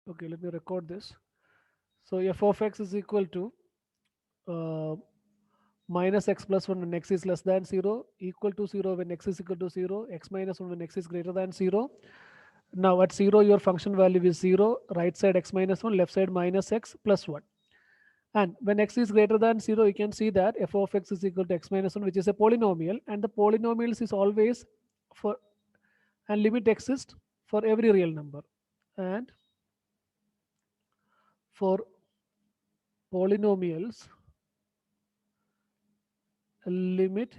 Okay, let me record this. So f of x is equal to uh, minus x plus 1 when x is less than 0, equal to 0 when x is equal to 0, x minus 1 when x is greater than 0. Now at 0, your function value is 0, right side x minus 1, left side minus x plus 1. And when x is greater than 0, you can see that f of x is equal to x minus 1, which is a polynomial. And the polynomials is always for, and limit exists for every real number. And for polynomials, limit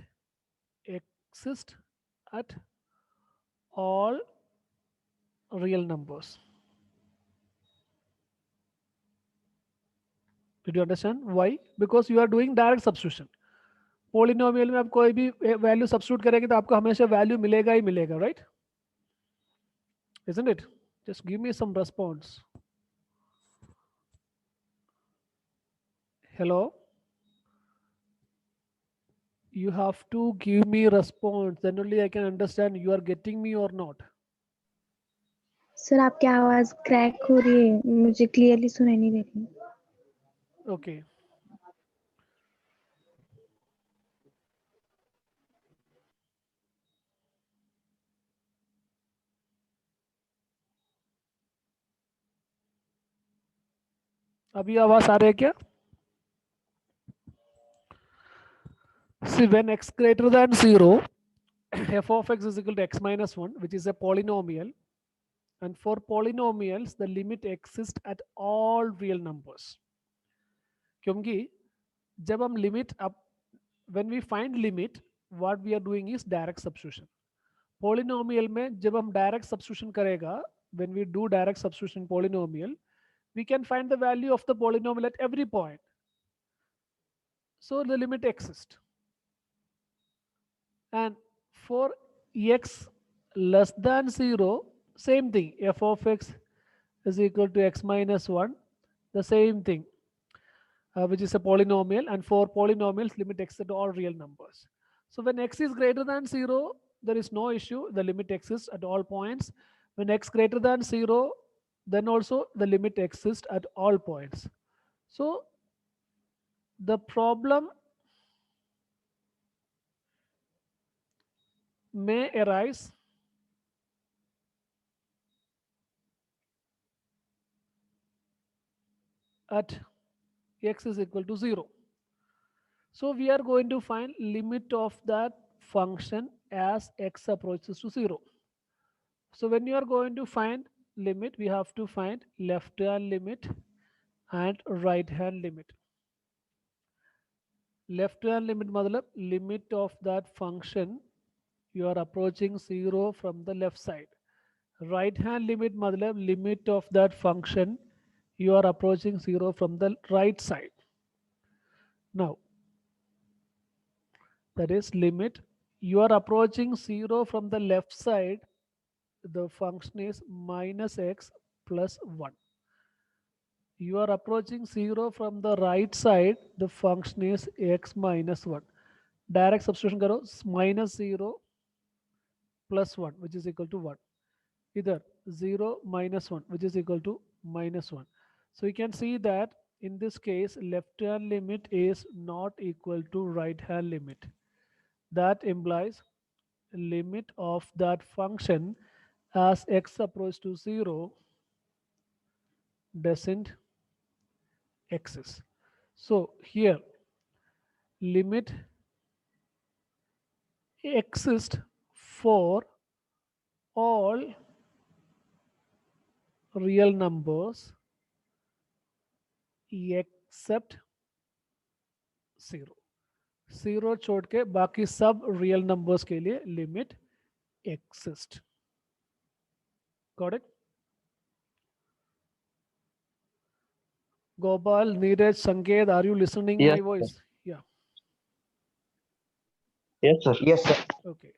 exists at all real numbers. Did you understand why? Because you are doing direct substitution. Polynomial में आप कोई भी value substitute करेंगे तो आपको हमेशा value मिलेगा ही मिलेगा, right? Isn't it? Just give me some response. Hello? You have to give me response, then only I can understand you are getting me or not. Sir आपकी आवाज क्रैक हो रही है, मुझे क्लियरली सुनाई नहीं दे रही। Okay. अभी आवाज आ रही है क्या? See, when x greater than 0, f of x is equal to x minus 1, which is a polynomial. And for polynomials, the limit exists at all real numbers. क्योंकि जब हम limit up, when we find limit, what we are doing is direct substitution. Polynomial में जब हम direct substitution करेगा, when we do direct substitution polynomial, we can find the value of the polynomial at every point. So the limit exists. And for x less than 0, same thing, f of x is equal to x minus 1, the same thing, which is a polynomial. And for polynomials, limit x to all real numbers. So when x is greater than 0, there is no issue, the limit exists at all points. When x greater than 0, then also the limit exists at all points. So the problem may arise at x is equal to 0. So we are going to find limit of that function as x approaches to 0. So when you are going to find limit, we have to find left hand limit and right hand limit. Left hand limit matlab limit of that function you are approaching 0 from the left side. Right hand limit matlab limit of that function you are approaching 0 from the right side. Now that is limit you are approaching 0 from the left side, the function is minus x plus 1. You are approaching 0 from the right side, the function is x minus 1. Direct substitution karo, minus 0 plus 1, which is equal to 1. Either 0 minus 1, which is equal to minus 1. So you can see that in this case, left hand limit is not equal to right hand limit. That implies limit of that function as x approaches to 0 doesn't exist. So here limit exists for all real numbers except 0. 0 छोड़ के बाकी सब real numbers के लिए limit exist. Got it? Gopal, Neeraj, Sanket, are you listening Yes, my sir. voice? Yeah. Yes, sir. Yes, sir. Okay.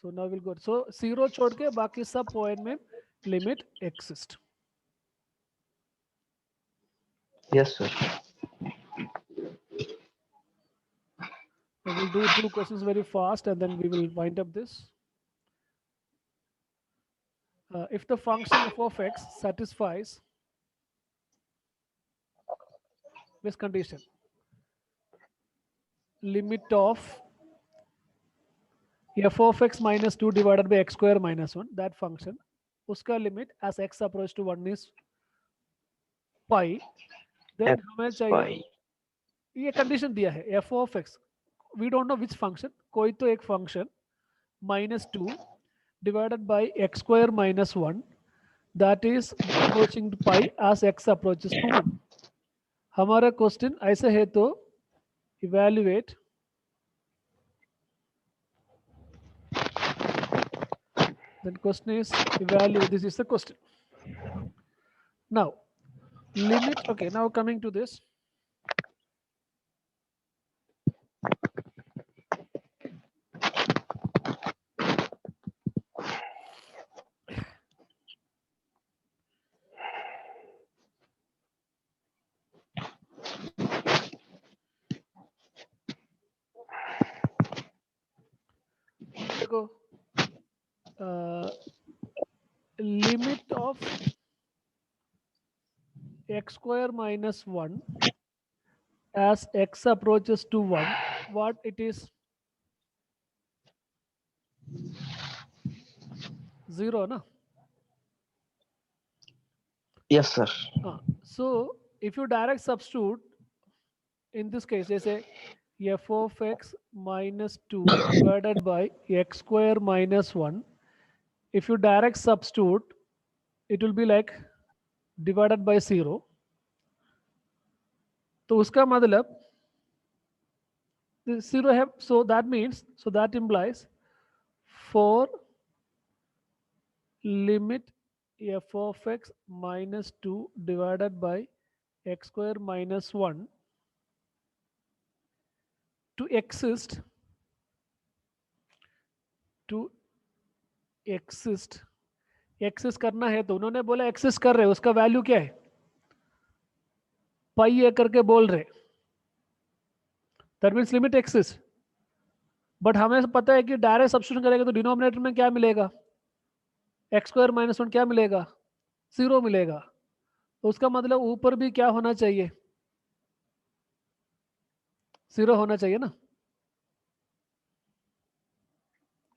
So now we'll go. So 0 छोड़ के बाकी सब point में limit exist. Yes, sir. So we'll do 2 questions very fast and then we will wind up this. If the function f of x satisfies this condition, limit of f of x minus 2 divided by x square minus 1, that function, उसका limit as x approach to 1 is pi, then X हमें चाहिए pi. ये condition दिया है f of x, we don't know which function, कोई तो एक function minus 2 divided by x square minus 1 that is approaching to pi as x approaches to 1. हमारा question ऐसे है तो evaluate then question is evaluate, this is the question. Now limit, okay, now coming to this, देखो limit of x square minus 1 as x approaches to 1, what it is? 0 na? Yes, sir. So if you direct substitute in this case, they say f of x minus 2 divided by x square minus 1, if you direct substitute it will be like divided by 0. तो उसका मतलब 0 have, so that means, so that implies for limit f of x minus 2 divided by x square minus 1 to exist करना है, तो उन्होंने बोला exist कर रहे, उसका वैल्यू क्या है, पाई ए करके बोल रहे, that means limit exist. But हमें पता है कि डायरेक्ट सब्स्टिट्यूशन करेगा तो डिनोमिनेटर में क्या मिलेगा, एक्स स्क्वायर माइनस 1 क्या मिलेगा, 0 मिलेगा. तो उसका मतलब ऊपर भी क्या होना चाहिए, 0 होना चाहिए ना,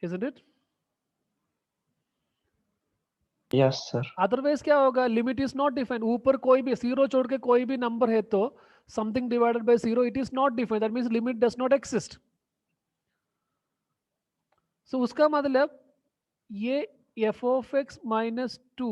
isn't it? Yes, sir. Otherwise क्या होगा, लिमिट इज नॉट डिफाइंड, ऊपर कोई भी 0 छोड़ के कोई भी नंबर है तो something divided by 0 it is not defined, that means limit does not exist. So उसका मतलब ये f of x minus 2